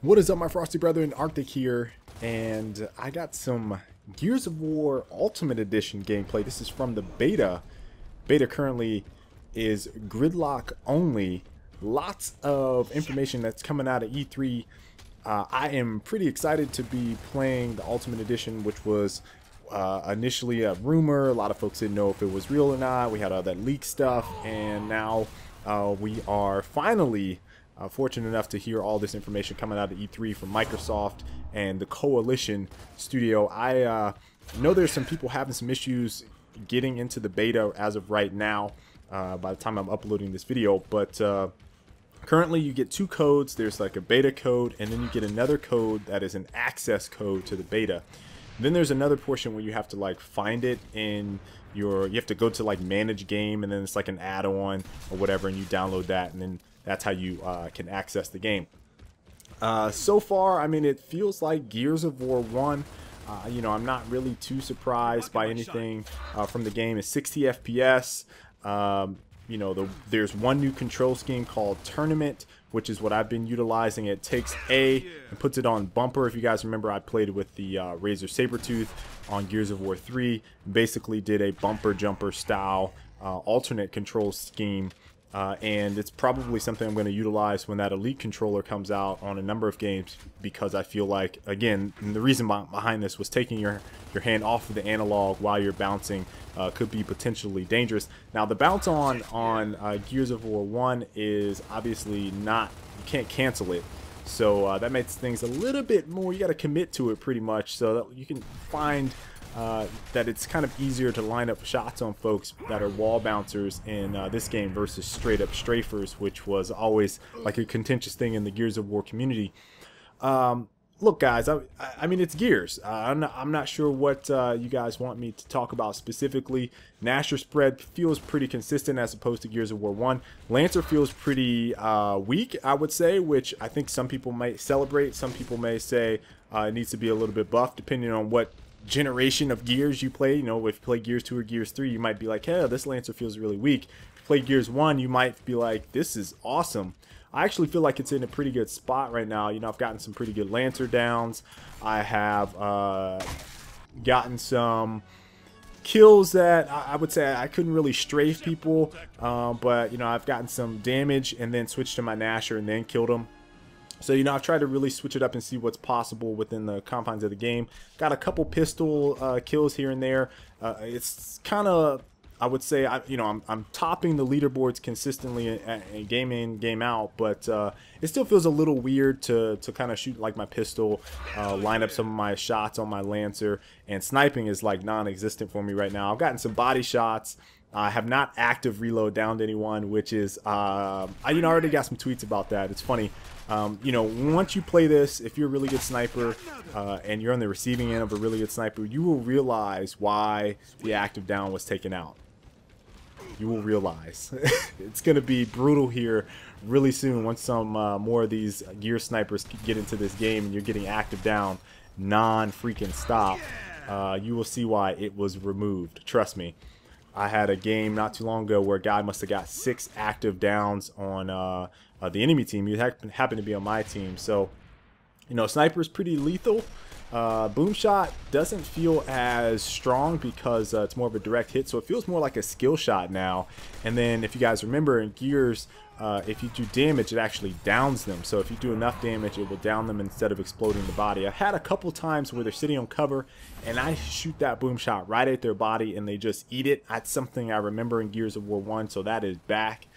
What is up, my frosty brethren? Arctic here, and I got some Gears of War Ultimate Edition gameplay. This is from the beta. Beta currently is gridlock only. Lots of information that's coming out of E3. I am pretty excited to be playing the Ultimate Edition, which was initially a rumor. A lot of folks didn't know if it was real or not. We had all that leak stuff, and now we are finally fortunate enough to hear all this information coming out of E3 from Microsoft and the Coalition Studio. I know there's some people having some issues getting into the beta as of right now by the time I'm uploading this video, but currently you get two codes. There's like a beta code, and then you get another code that is an access code to the beta. Then there's another portion where you have to like find it in your, you have to go to like manage game, and then it's like an add-on or whatever, and you download that, and then that's how you can access the game. So far, I mean, it feels like Gears of War 1. You know, I'm not really too surprised by anything from the game. It's 60 FPS. You know, there's one new control scheme called Tournament, which is what I've been utilizing. It takes A and puts it on bumper. If you guys remember, I played with the Razer Sabertooth on Gears of War 3. Basically did a bumper jumper style alternate control scheme. And it's probably something I'm going to utilize when that Elite controller comes out on a number of games, because I feel like, again, and the reason behind this was taking your hand off of the analog while you're bouncing could be potentially dangerous. Now, the bounce on Gears of War 1 is obviously not, you can't cancel it. So that makes things a little bit more, you got to commit to it pretty much, so that you can find that it's kind of easier to line up shots on folks that are wall bouncers in this game versus straight up strafers, which was always like a contentious thing in the Gears of War community. Look, guys, I mean, it's Gears. I'm not sure what you guys want me to talk about specifically. Nasher spread feels pretty consistent as opposed to Gears of War 1. Lancer feels pretty weak, I would say, which I think some people might celebrate. Some people may say it needs to be a little bit buffed, depending on what generation of Gears you play. You know, if you play Gears 2 or Gears 3, you might be like, hey, this Lancer feels really weak. If you play Gears 1, you might be like, this is awesome. I actually feel like it's in a pretty good spot right now. You know, I've gotten some pretty good Lancer downs. I have gotten some kills that I would say I couldn't really strafe people, but, you know, I've gotten some damage and then switched to my Nasher and then killed them. So, you know, I've tried to really switch it up and see what's possible within the confines of the game. Got a couple pistol kills here and there. It's kind of, I would say, you know, I'm topping the leaderboards consistently in game in, game out, but it still feels a little weird to kind of shoot like my pistol, line up some of my shots on my Lancer, and sniping is like non-existent for me right now. I've gotten some body shots. I have not active reload downed anyone, which is, you know, I already got some tweets about that. It's funny. You know, once you play this, if you're a really good sniper and you're on the receiving end of a really good sniper, you will realize why the active down was taken out. You will realize. It's going to be brutal here really soon once some more of these gear snipers get into this game and you're getting active down non-freaking stop. You will see why it was removed. Trust me. I had a game not too long ago where a guy must have got 6 active downs on the enemy team. He happened to be on my team. So, you know, sniper is pretty lethal. Boom shot doesn't feel as strong because it's more of a direct hit, so it feels more like a skill shot now. And then if you guys remember in Gears, if you do damage, it actually downs them. So if you do enough damage, it will down them instead of exploding the body. I've had a couple times where they're sitting on cover and I shoot that boom shot right at their body and they just eat it. That's something I remember in Gears of War 1, so that is back.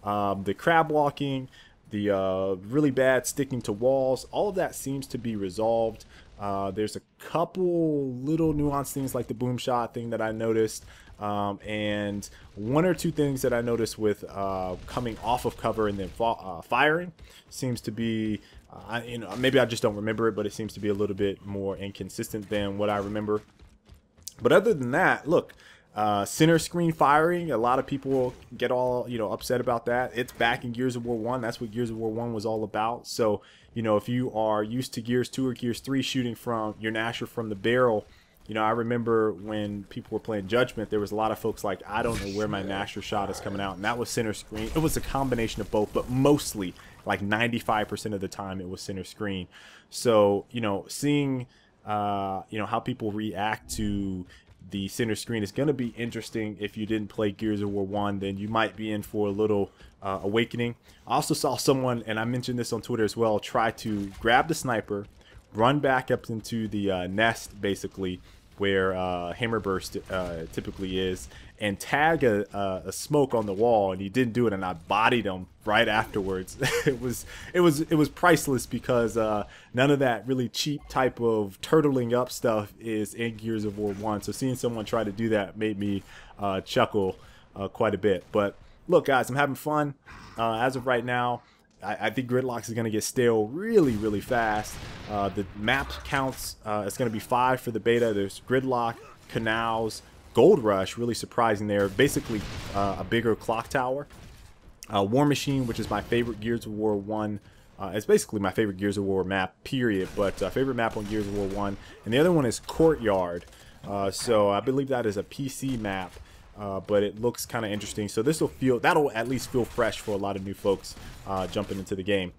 The crab walking, the really bad sticking to walls, all of that seems to be resolved. There's a couple little nuanced things like the boom shot thing that I noticed, and one or two things that I noticed with coming off of cover and then firing seems to be, you know, maybe I just don't remember it, but it seems to be a little bit more inconsistent than what I remember. But other than that, look, center screen firing, a lot of people get all, you know, upset about that. It's back in Gears of War 1. That's what Gears of War 1 was all about. So, you know, if you are used to Gears 2 or Gears 3 shooting from your Nasher from the barrel, you know, I remember when people were playing Judgment, there was a lot of folks like, I don't know where my Nasher shot is coming out, and that was center screen. It was a combination of both, but mostly like 95% of the time it was center screen. So, you know, seeing, you know, how people react to the center screen is going to be interesting. If you didn't play Gears of War 1, then you might be in for a little awakening. I also saw someone, and I mentioned this on Twitter as well, try to grab the sniper, run back up into the nest, basically, where Hammerburst typically is, and tag a smoke on the wall, and he didn't do it, and I bodied him right afterwards. it was priceless, because none of that really cheap type of turtling up stuff is in Gears of War 1. So seeing someone try to do that made me chuckle quite a bit. But look, guys, I'm having fun. As of right now, I think Gridlock is going to get stale really fast. The map counts, it's going to be 5 for the beta. There's Gridlock, Canals, Gold Rush, really surprising there. Basically a bigger clock tower. War Machine, which is my favorite Gears of War 1. It's basically my favorite Gears of War map, period. But favorite map on Gears of War 1. And the other one is Courtyard. So I believe that is a PC map. But it looks kind of interesting. So that'll at least feel fresh for a lot of new folks jumping into the game.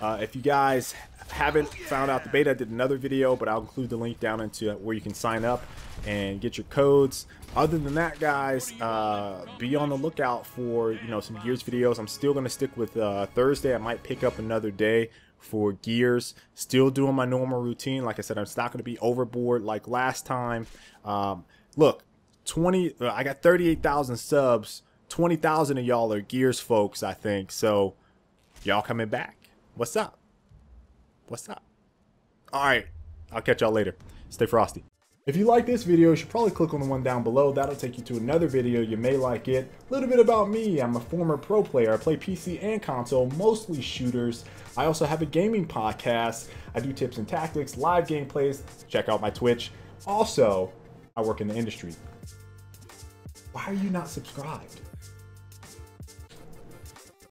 If you guys haven't found out the beta, I did another video, but I'll include the link down into where you can sign up and get your codes. Other than that, guys, be on the lookout for, you know, some Gears videos. I'm still going to stick with Thursday. I might pick up another day for Gears. Still doing my normal routine. Like I said, I'm not going to be overboard like last time. Look, I got 38,000 subs. 20,000 of y'all are Gears folks, I think. So y'all coming back? What's up? What's up? All right, I'll catch y'all later. Stay frosty. If you like this video, you should probably click on the one down below. That'll take you to another video. You may like it. A little bit about me. I'm a former pro player. I play PC and console, mostly shooters. I also have a gaming podcast. I do tips and tactics, live gameplays. Check out my Twitch. Also, I work in the industry. Why are you not subscribed?